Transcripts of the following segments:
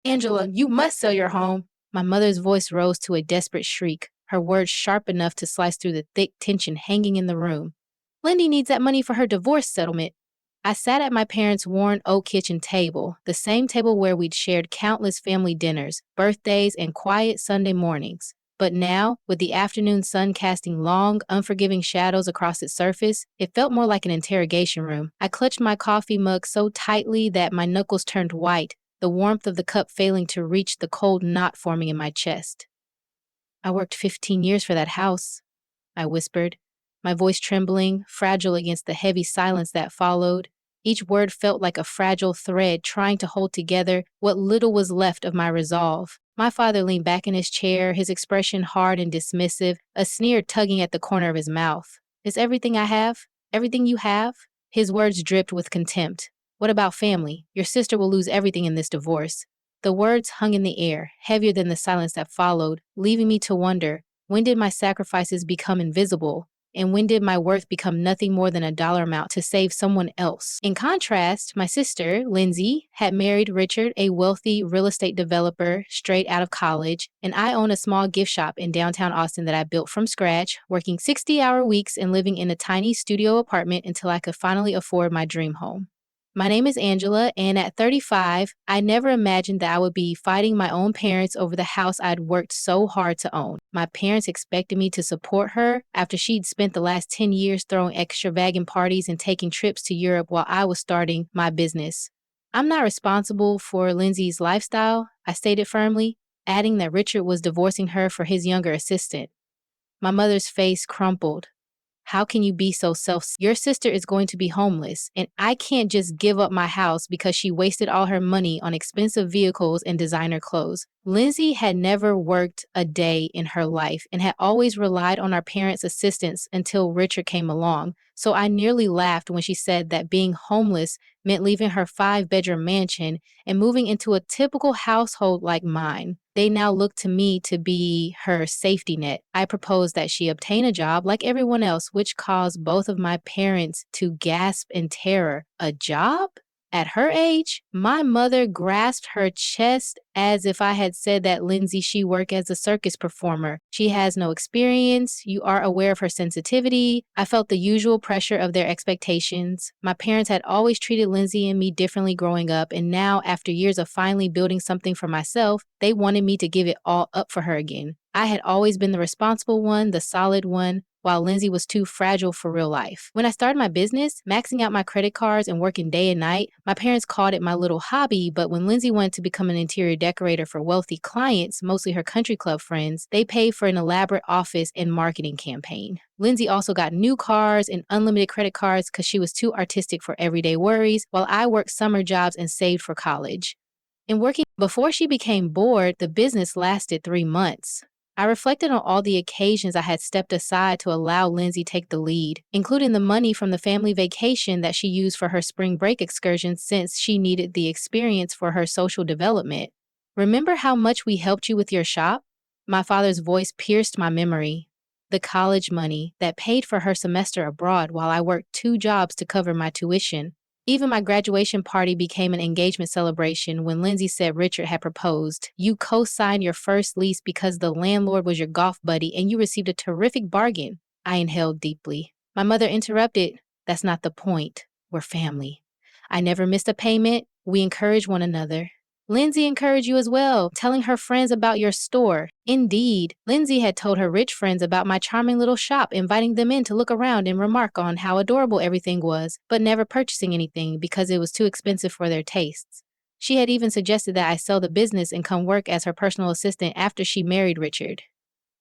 Angela, you must sell your home. My mother's voice rose to a desperate shriek, her words sharp enough to slice through the thick tension hanging in the room. Lindy needs that money for her divorce settlement. I sat at my parents' worn oak kitchen table, the same table where we'd shared countless family dinners, birthdays, and quiet Sunday mornings. But now, with the afternoon sun casting long, unforgiving shadows across its surface, it felt more like an interrogation room. I clutched my coffee mug so tightly that my knuckles turned white, the warmth of the cup failing to reach the cold knot forming in my chest. I worked 15 years for that house, I whispered, my voice trembling, fragile against the heavy silence that followed. Each word felt like a fragile thread trying to hold together what little was left of my resolve. My father leaned back in his chair, his expression hard and dismissive, a sneer tugging at the corner of his mouth. Is everything I have? Everything you have? His words dripped with contempt. What about family? Your sister will lose everything in this divorce. The words hung in the air, heavier than the silence that followed, leaving me to wonder, when did my sacrifices become invisible? And when did my worth become nothing more than a dollar amount to save someone else? In contrast, my sister, Lindsay, had married Richard, a wealthy real estate developer straight out of college, and I own a small gift shop in downtown Austin that I built from scratch, working 60-hour weeks and living in a tiny studio apartment until I could finally afford my dream home. My name is Angela, and at 35, I never imagined that I would be fighting my own parents over the house I'd worked so hard to own. My parents expected me to support her after she'd spent the last 10 years throwing extravagant parties and taking trips to Europe while I was starting my business. I'm not responsible for Lindsay's lifestyle, I stated firmly, adding that Richard was divorcing her for his younger assistant. My mother's face crumpled. How can you be so Your sister is going to be homeless, and I can't just give up my house because she wasted all her money on expensive vehicles and designer clothes. Lindsay had never worked a day in her life and had always relied on our parents' assistance until Richard came along. So I nearly laughed when she said that being homeless meant leaving her 5-bedroom mansion and moving into a typical household like mine. They now looked to me to be her safety net. I proposed that she obtain a job like everyone else, which caused both of my parents to gasp in terror. A job? At her age, my mother grasped her chest as if I had said that Lindsay, she worked as a circus performer. She has no experience. You are aware of her sensitivity. I felt the usual pressure of their expectations. My parents had always treated Lindsay and me differently growing up, and now, after years of finally building something for myself, they wanted me to give it all up for her again. I had always been the responsible one, the solid one, while Lindsay was too fragile for real life. When I started my business, maxing out my credit cards and working day and night, my parents called it my little hobby, but when Lindsay wanted to become an interior decorator for wealthy clients, mostly her country club friends, they paid for an elaborate office and marketing campaign. Lindsay also got new cars and unlimited credit cards because she was too artistic for everyday worries, while I worked summer jobs and saved for college. In working before she became bored, the business lasted 3 months. I reflected on all the occasions I had stepped aside to allow Lindsay take the lead, including the money from the family vacation that she used for her spring break excursion since she needed the experience for her social development. Remember how much we helped you with your shop? My father's voice pierced my memory. The college money that paid for her semester abroad while I worked 2 jobs to cover my tuition. Even my graduation party became an engagement celebration when Lindsay said Richard had proposed. You co-signed your first lease because the landlord was your golf buddy and you received a terrific bargain. I inhaled deeply. My mother interrupted. That's not the point. We're family. I never missed a payment. We encourage one another. Lindsay encouraged you as well, telling her friends about your store. Indeed, Lindsay had told her rich friends about my charming little shop, inviting them in to look around and remark on how adorable everything was, but never purchasing anything because it was too expensive for their tastes. She had even suggested that I sell the business and come work as her personal assistant after she married Richard.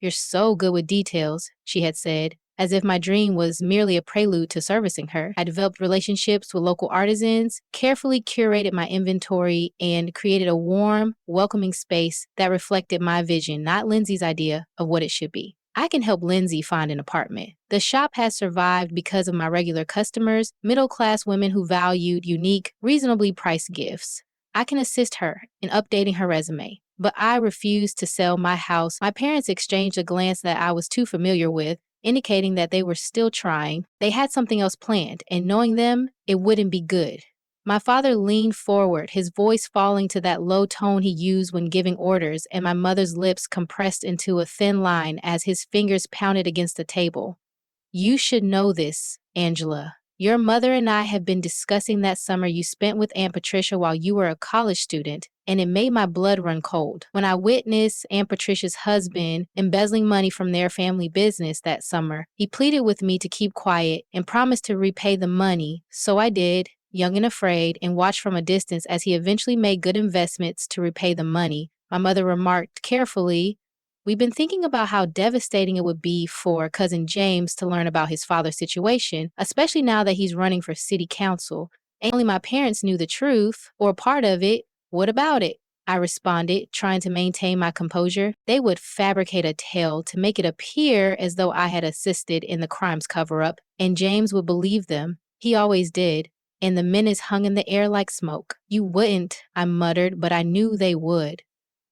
You're so good with details, she had said, as if my dream was merely a prelude to servicing her. I developed relationships with local artisans, carefully curated my inventory, and created a warm, welcoming space that reflected my vision, not Lindsay's idea of what it should be. I can help Lindsay find an apartment. The shop has survived because of my regular customers, middle-class women who valued unique, reasonably priced gifts. I can assist her in updating her resume. But I refused to sell my house. My parents exchanged a glance that I was too familiar with, indicating that they were still trying. They had something else planned, and knowing them, it wouldn't be good. My father leaned forward, his voice falling to that low tone he used when giving orders, and my mother's lips compressed into a thin line as his fingers pounded against the table. You should know this, Angela. Your mother and I have been discussing that summer you spent with Aunt Patricia while you were a college student, and it made my blood run cold. When I witnessed Aunt Patricia's husband embezzling money from their family business that summer, he pleaded with me to keep quiet and promised to repay the money, so I did, young and afraid, and watched from a distance as he eventually made good investments to repay the money. My mother remarked carefully, "We've been thinking about how devastating it would be for cousin James to learn about his father's situation, especially now that he's running for city council. And only my parents knew the truth, or part of it. What about it?" I responded, trying to maintain my composure. They would fabricate a tale to make it appear as though I had assisted in the crime's cover-up, and James would believe them. He always did. And the menace hung in the air like smoke. You wouldn't, I muttered, but I knew they would.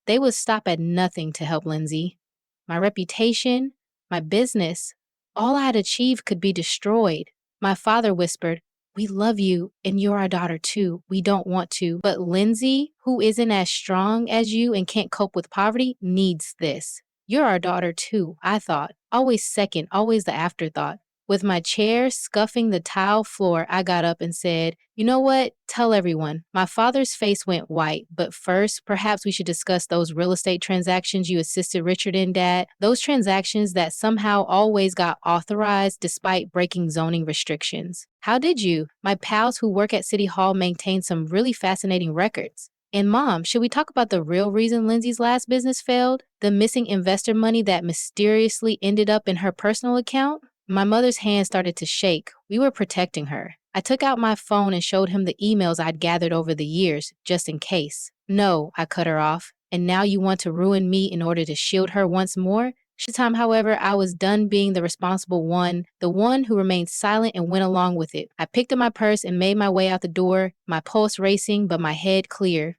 They would stop at nothing to help Lindsay. My reputation, my business, all I had achieved could be destroyed. My father whispered, "We love you, and you're our daughter too. We don't want to. But Lindsay, who isn't as strong as you and can't cope with poverty, needs this. You're our daughter too," I thought. Always second, always the afterthought. With my chair scuffing the tile floor, I got up and said, "You know what? Tell everyone." My father's face went white, but first, perhaps we should discuss those real estate transactions you assisted Richard in, Dad. Those transactions that somehow always got authorized despite breaking zoning restrictions. How did you? My pals who work at City Hall maintain some really fascinating records. And Mom, should we talk about the real reason Lindsay's last business failed? The missing investor money that mysteriously ended up in her personal account? My mother's hand started to shake. We were protecting her. I took out my phone and showed him the emails I'd gathered over the years, just in case. "No," I cut her off. "And now you want to ruin me in order to shield her once more?" This time, however, I was done being the responsible one, the one who remained silent and went along with it. I picked up my purse and made my way out the door, my pulse racing, but my head clear.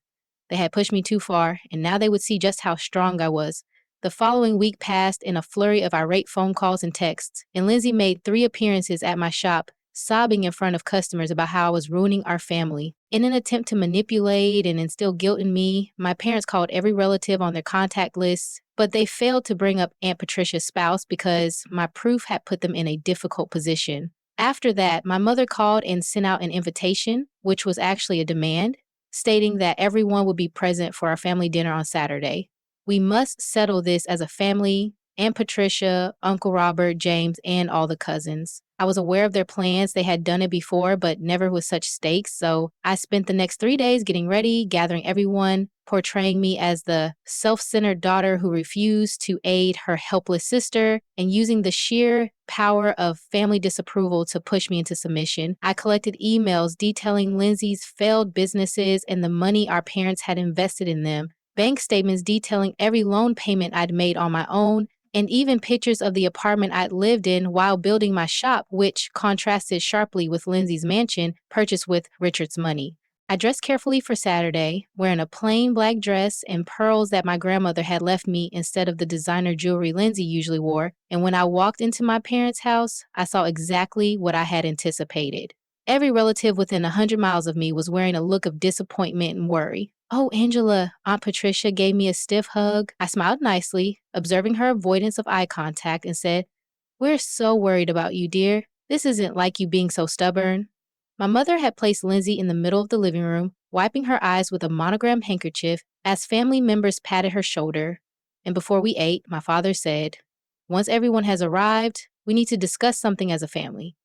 They had pushed me too far, and now they would see just how strong I was. The following week passed in a flurry of irate phone calls and texts, and Lindsay made 3 appearances at my shop, sobbing in front of customers about how I was ruining our family. In an attempt to manipulate and instill guilt in me, my parents called every relative on their contact lists, but they failed to bring up Aunt Patricia's spouse because my proof had put them in a difficult position. After that, my mother called and sent out an invitation, which was actually a demand, stating that everyone would be present for our family dinner on Saturday. "We must settle this as a family, Aunt Patricia, Uncle Robert, James, and all the cousins." I was aware of their plans. They had done it before, but never with such stakes. So I spent the next 3 days getting ready, gathering everyone, portraying me as the self-centered daughter who refused to aid her helpless sister, and using the sheer power of family disapproval to push me into submission. I collected emails detailing Lindsay's failed businesses and the money our parents had invested in them, bank statements detailing every loan payment I'd made on my own, and even pictures of the apartment I'd lived in while building my shop, which contrasted sharply with Lindsay's mansion purchased with Richard's money. I dressed carefully for Saturday, wearing a plain black dress and pearls that my grandmother had left me instead of the designer jewelry Lindsay usually wore, and when I walked into my parents' house, I saw exactly what I had anticipated. Every relative within 100 miles of me was wearing a look of disappointment and worry. "Oh, Angela," Aunt Patricia gave me a stiff hug. I smiled nicely, observing her avoidance of eye contact, and said, "We're so worried about you, dear. This isn't like you being so stubborn." My mother had placed Lindsay in the middle of the living room, wiping her eyes with a monogrammed handkerchief as family members patted her shoulder. And before we ate, my father said, "Once everyone has arrived, we need to discuss something as a family."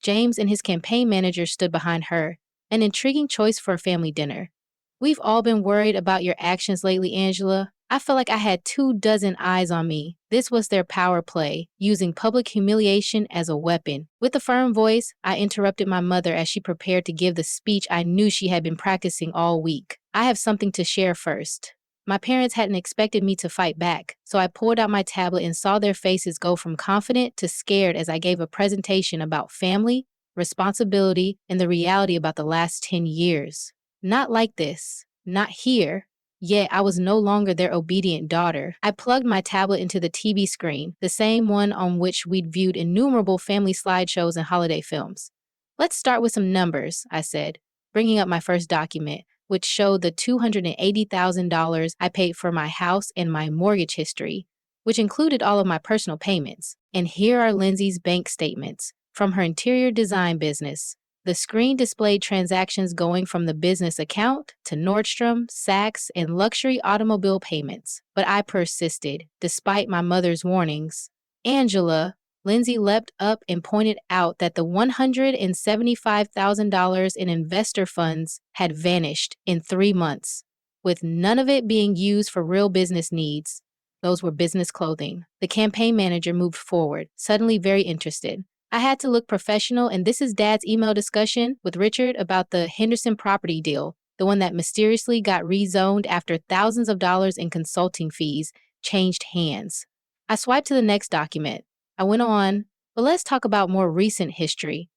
James and his campaign manager stood behind her, an intriguing choice for a family dinner. "We've all been worried about your actions lately, Angela. I felt like I had 24 eyes on me." This was their power play, using public humiliation as a weapon. With a firm voice, I interrupted my mother as she prepared to give the speech I knew she had been practicing all week. "I have something to share first." My parents hadn't expected me to fight back, so I pulled out my tablet and saw their faces go from confident to scared as I gave a presentation about family, responsibility, and the reality about the last 10 years. Not like this. Not here. Yet I was no longer their obedient daughter. I plugged my tablet into the TV screen, the same one on which we'd viewed innumerable family slideshows and holiday films. "Let's start with some numbers," I said. bringing up my first document, which showed the $280,000 I paid for my house and my mortgage history, which included all of my personal payments. And here are Lindsay's bank statements from her interior design business. The screen displayed transactions going from the business account to Nordstrom, Saks, and luxury automobile payments. But I persisted, despite my mother's warnings. Angela, Lindsay leapt up and pointed out that the $175,000 in investor funds had vanished in 3 months, with none of it being used for real business needs. Those were business clothing. The campaign manager moved forward, suddenly very interested. I had to look professional, and this is Dad's email discussion with Richard about the Henderson property deal, the one that mysteriously got rezoned after thousands of dollars in consulting fees changed hands. I swiped to the next document. I went on, but let's talk about more recent history.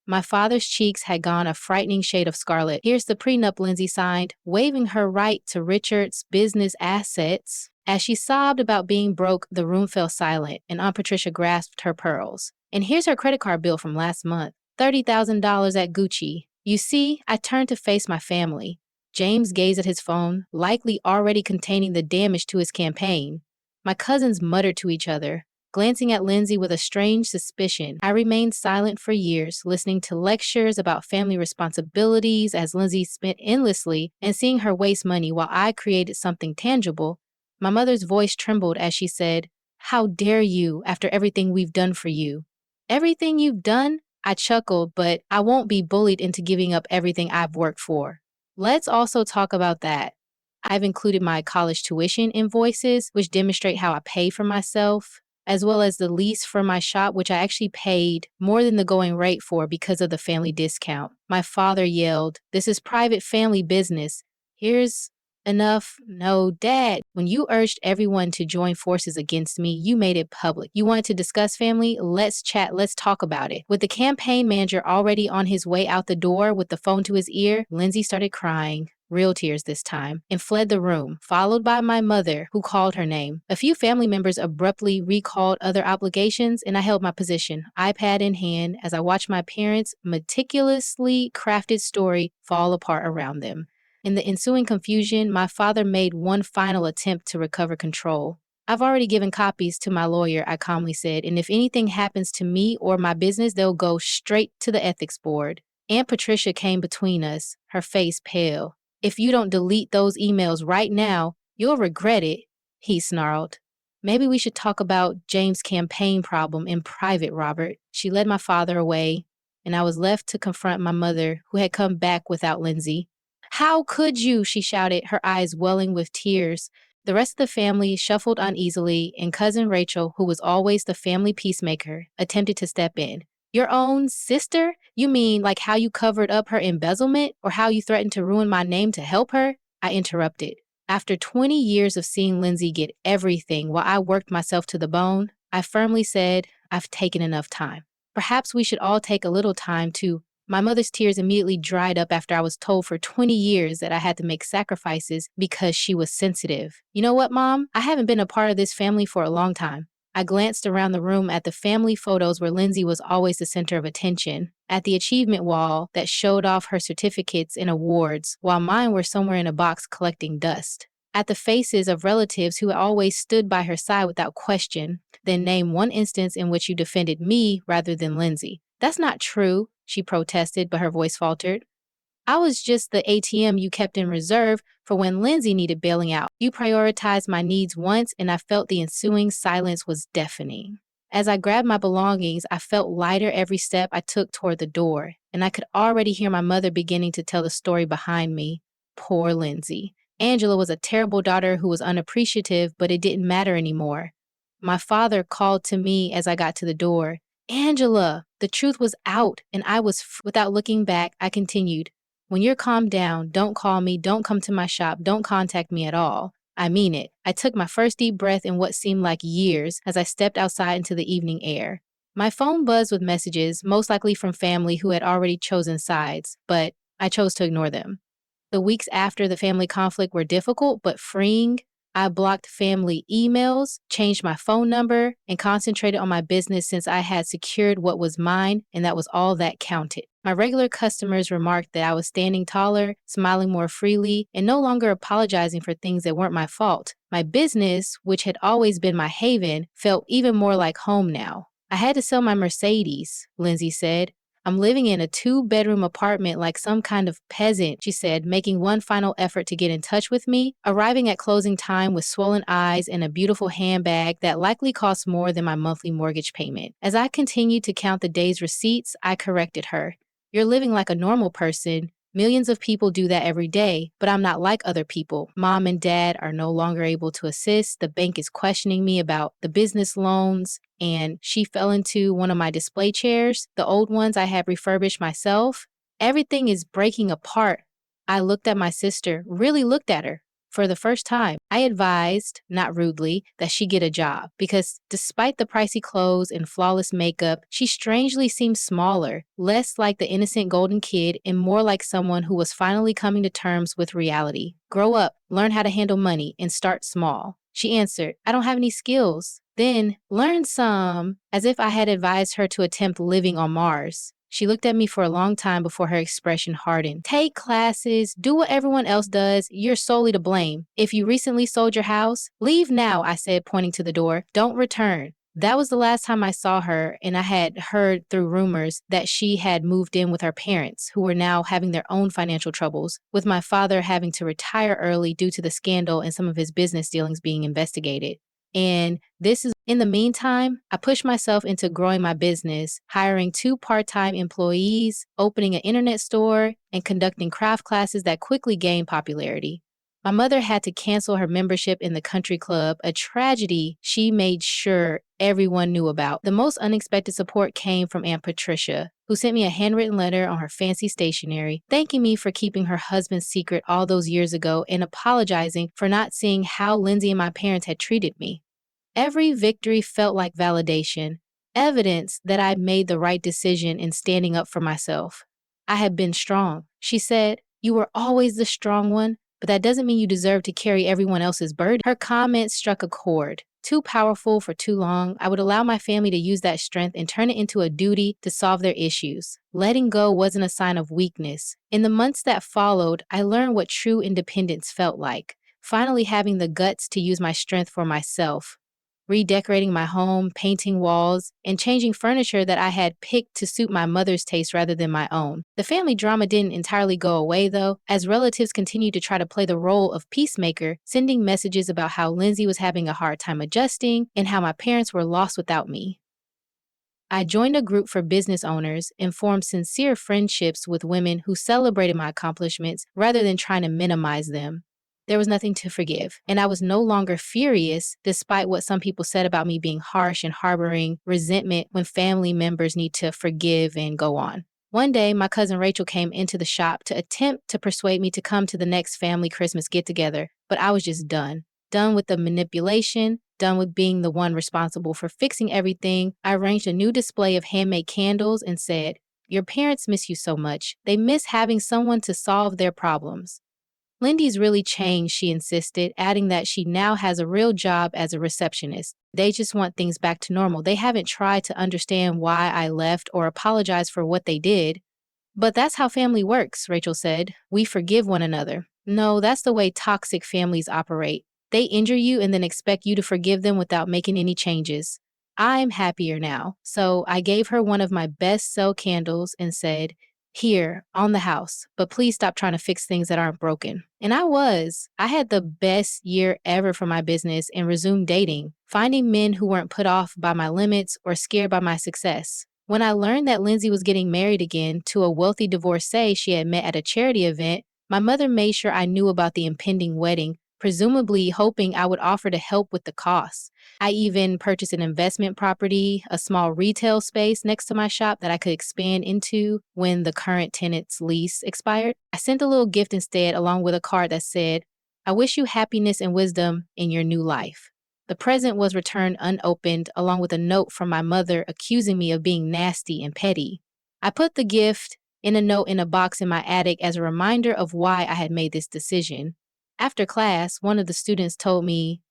My father's cheeks had gone a frightening shade of scarlet. Here's the prenup Lindsay signed, waiving her right to Richard's business assets. As she sobbed about being broke, the room fell silent, and Aunt Patricia grasped her pearls. And here's her credit card bill from last month, $30,000 at Gucci. You see, I turned to face my family. James gazed at his phone, likely already containing the damage to his campaign. My cousins muttered to each other, glancing at Lindsay with a strange suspicion. I remained silent for years, listening to lectures about family responsibilities as Lindsay spent endlessly and seeing her waste money while I created something tangible. My mother's voice trembled as she said, "How dare you after everything we've done for you?" "Everything you've done?" I chuckled, but I won't be bullied into giving up everything I've worked for. Let's also talk about that. I've included my college tuition invoices, which demonstrate how I pay for myself, as well as the lease for my shop, which I actually paid more than the going rate for because of the family discount. My father yelled, "This is private family business. Here's enough." "No, Dad, when you urged everyone to join forces against me, you made it public. You wanted to discuss family? Let's chat, let's talk about it." With the campaign manager already on his way out the door with the phone to his ear, Lindsay started crying. Real tears this time, and fled the room, followed by my mother, who called her name. A few family members abruptly recalled other obligations, and I held my position, iPad in hand, as I watched my parents' meticulously crafted story fall apart around them. In the ensuing confusion, my father made one final attempt to recover control. "I've already given copies to my lawyer," I calmly said, "and if anything happens to me or my business, they'll go straight to the ethics board." Aunt Patricia came between us, her face pale. "If you don't delete those emails right now, you'll regret it," he snarled. "Maybe we should talk about James' campaign problem in private, Robert." She led my father away, and I was left to confront my mother, who had come back without Lindsay. "How could you?" she shouted, her eyes welling with tears. The rest of the family shuffled uneasily, and Cousin Rachel, who was always the family peacemaker, attempted to step in. "Your own sister? You mean like how you covered up her embezzlement or how you threatened to ruin my name to help her?" I interrupted. After 20 years of seeing Lindsay get everything while I worked myself to the bone, I firmly said, "I've taken enough time. Perhaps we should all take a little time to—" My mother's tears immediately dried up after I was told for 20 years that I had to make sacrifices because she was sensitive. "You know what, Mom? I haven't been a part of this family for a long time." I glanced around the room at the family photos where Lindsay was always the center of attention, at the achievement wall that showed off her certificates and awards, while mine were somewhere in a box collecting dust, at the faces of relatives who had always stood by her side without question. "Then name one instance in which you defended me rather than Lindsay." "That's not true," she protested, but her voice faltered. "I was just the ATM you kept in reserve for when Lindsay needed bailing out. You prioritized my needs once, and I felt the ensuing silence was deafening." As I grabbed my belongings, I felt lighter every step I took toward the door, and I could already hear my mother beginning to tell the story behind me. Poor Lindsay. Angela was a terrible daughter who was unappreciative, but it didn't matter anymore. My father called to me as I got to the door. "Angela!" The truth was out, and without looking back, I continued. "When you're calmed down, don't call me, don't come to my shop, don't contact me at all. I mean it." I took my first deep breath in what seemed like years as I stepped outside into the evening air. My phone buzzed with messages, most likely from family who had already chosen sides, but I chose to ignore them. The weeks after the family conflict were difficult but freeing. I blocked family emails, changed my phone number, and concentrated on my business since I had secured what was mine, and that was all that counted. My regular customers remarked that I was standing taller, smiling more freely, and no longer apologizing for things that weren't my fault. My business, which had always been my haven, felt even more like home now. I had to sell my Mercedes, Lindsay said. I'm living in a 2-bedroom apartment like some kind of peasant, she said, making one final effort to get in touch with me, arriving at closing time with swollen eyes and a beautiful handbag that likely cost more than my monthly mortgage payment. As I continued to count the day's receipts, I corrected her. You're living like a normal person. Millions of people do that every day, but I'm not like other people. Mom and dad are no longer able to assist. The bank is questioning me about the business loans, and she fell into one of my display chairs, the old ones I had refurbished myself. Everything is breaking apart. I looked at my sister, really looked at her. For the first time, I advised, not rudely, that she get a job because despite the pricey clothes and flawless makeup, she strangely seemed smaller, less like the innocent golden kid and more like someone who was finally coming to terms with reality. Grow up, learn how to handle money, and start small. She answered, I don't have any skills. Then, learn some, as if I had advised her to attempt living on Mars. She looked at me for a long time before her expression hardened. Take classes, do what everyone else does, you're solely to blame. If you recently sold your house, leave now, I said, pointing to the door. Don't return. That was the last time I saw her, and I had heard through rumors that she had moved in with her parents, who were now having their own financial troubles, with my father having to retire early due to the scandal and some of his business dealings being investigated. And this is in the meantime, I pushed myself into growing my business, hiring 2 part-time employees, opening an internet store, and conducting craft classes that quickly gained popularity. My mother had to cancel her membership in the country club, a tragedy she made sure everyone knew about. The most unexpected support came from Aunt Patricia, who sent me a handwritten letter on her fancy stationery, thanking me for keeping her husband's secret all those years ago and apologizing for not seeing how Lindsay and my parents had treated me. Every victory felt like validation, evidence that I'd made the right decision in standing up for myself. I had been strong. She said, you were always the strong one, but that doesn't mean you deserve to carry everyone else's burden. Her comments struck a chord. Too powerful for too long, I would allow my family to use that strength and turn it into a duty to solve their issues. Letting go wasn't a sign of weakness. In the months that followed, I learned what true independence felt like, finally having the guts to use my strength for myself. Redecorating my home, painting walls, and changing furniture that I had picked to suit my mother's taste rather than my own. The family drama didn't entirely go away, though, as relatives continued to try to play the role of peacemaker, sending messages about how Lindsay was having a hard time adjusting and how my parents were lost without me. I joined a group for business owners and formed sincere friendships with women who celebrated my accomplishments rather than trying to minimize them. There was nothing to forgive, and I was no longer furious, despite what some people said about me being harsh and harboring resentment when family members need to forgive and go on. One day, my cousin Rachel came into the shop to attempt to persuade me to come to the next family Christmas get-together, but I was just done. Done with the manipulation, done with being the one responsible for fixing everything. I arranged a new display of handmade candles and said, your parents miss you so much. They miss having someone to solve their problems. Lindy's really changed, she insisted, adding that she now has a real job as a receptionist. They just want things back to normal. They haven't tried to understand why I left or apologize for what they did. But that's how family works, Rachel said. We forgive one another. No, that's the way toxic families operate. They injure you and then expect you to forgive them without making any changes. I'm happier now. So I gave her one of my best sell candles and said, here, on the house, but please stop trying to fix things that aren't broken. And I was. I had the best year ever for my business and resumed dating, finding men who weren't put off by my limits or scared by my success. When I learned that Lindsay was getting married again to a wealthy divorcee she had met at a charity event, my mother made sure I knew about the impending wedding, presumably hoping I would offer to help with the costs. I even purchased an investment property, a small retail space next to my shop that I could expand into when the current tenant's lease expired. I sent a little gift instead, along with a card that said, I wish you happiness and wisdom in your new life. The present was returned unopened, along with a note from my mother accusing me of being nasty and petty. I put the gift in a note in a box in my attic as a reminder of why I had made this decision. After class, one of the students told me,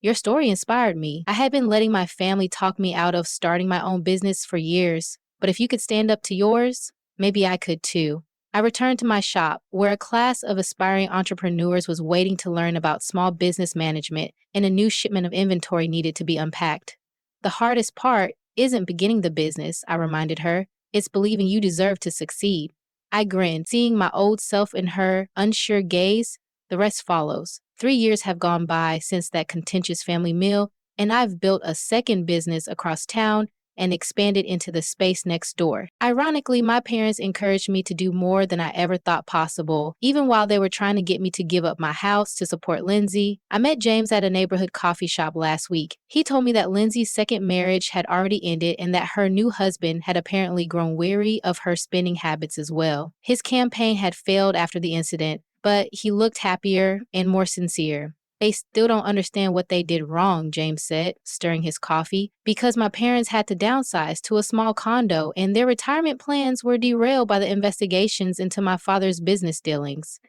"Your story inspired me. I had been letting my family talk me out of starting my own business for years, but if you could stand up to yours, maybe I could too." I returned to my shop, where a class of aspiring entrepreneurs was waiting to learn about small business management, and a new shipment of inventory needed to be unpacked. "The hardest part isn't beginning the business," I reminded her. "It's believing you deserve to succeed." I grinned, seeing my old self in her unsure gaze. The rest follows. 3 years have gone by since that contentious family meal, and I've built a second business across town and expanded into the space next door. Ironically, my parents encouraged me to do more than I ever thought possible, even while they were trying to get me to give up my house to support Lindsay. I met James at a neighborhood coffee shop last week. He told me that Lindsay's second marriage had already ended and that her new husband had apparently grown weary of her spending habits as well. His campaign had failed after the incident, but he looked happier and more sincere. "They still don't understand what they did wrong," James said, stirring his coffee, "because my parents had to downsize to a small condo and their retirement plans were derailed by the investigations into my father's business dealings.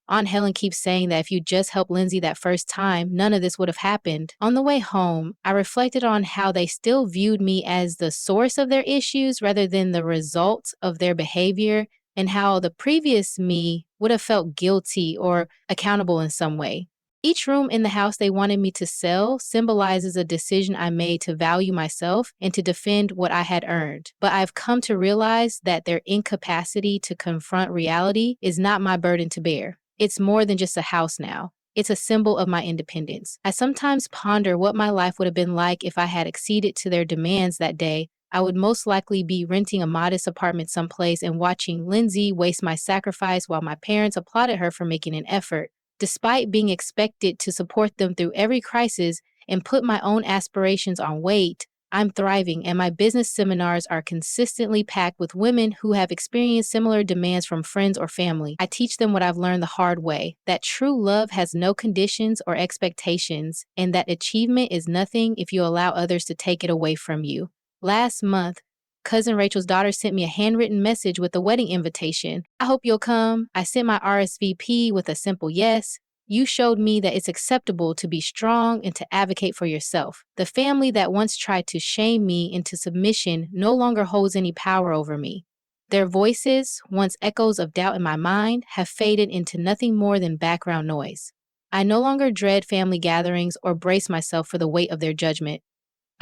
Aunt Helen keeps saying that if you just helped Lindsay that first time, none of this would have happened." On the way home, I reflected on how they still viewed me as the source of their issues rather than the result of their behavior, and how the previous me would have felt guilty or accountable in some way. Each room in the house they wanted me to sell symbolizes a decision I made to value myself and to defend what I had earned. But I've come to realize that their incapacity to confront reality is not my burden to bear. It's more than just a house now. It's a symbol of my independence. I sometimes ponder what my life would have been like if I had acceded to their demands that day. I would most likely be renting a modest apartment someplace and watching Lindsay waste my sacrifice while my parents applauded her for making an effort. Despite being expected to support them through every crisis and put my own aspirations on wait, I'm thriving, and my business seminars are consistently packed with women who have experienced similar demands from friends or family. I teach them what I've learned the hard way, that true love has no conditions or expectations, and that achievement is nothing if you allow others to take it away from you. Last month, Cousin Rachel's daughter sent me a handwritten message with a wedding invitation. "I hope you'll come." I sent my RSVP with a simple yes. "You showed me that it's acceptable to be strong and to advocate for yourself." The family that once tried to shame me into submission no longer holds any power over me. Their voices, once echoes of doubt in my mind, have faded into nothing more than background noise. I no longer dread family gatherings or brace myself for the weight of their judgment.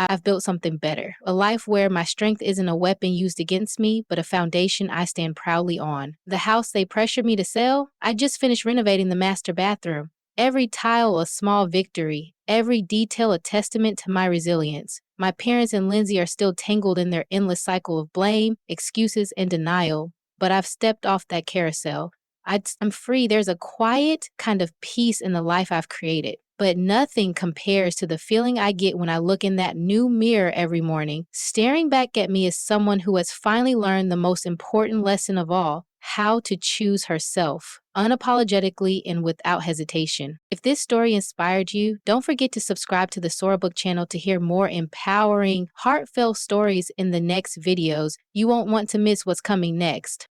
I've built something better, a life where my strength isn't a weapon used against me, but a foundation I stand proudly on. The house they pressured me to sell, I just finished renovating the master bathroom. Every tile a small victory, every detail a testament to my resilience. My parents and Lindsay are still tangled in their endless cycle of blame, excuses, and denial, but I've stepped off that carousel. I'm free. There's a quiet kind of peace in the life I've created. But nothing compares to the feeling I get when I look in that new mirror every morning. Staring back at me is someone who has finally learned the most important lesson of all: how to choose herself, unapologetically and without hesitation. If this story inspired you, don't forget to subscribe to the SoraBook channel to hear more empowering, heartfelt stories in the next videos. You won't want to miss what's coming next.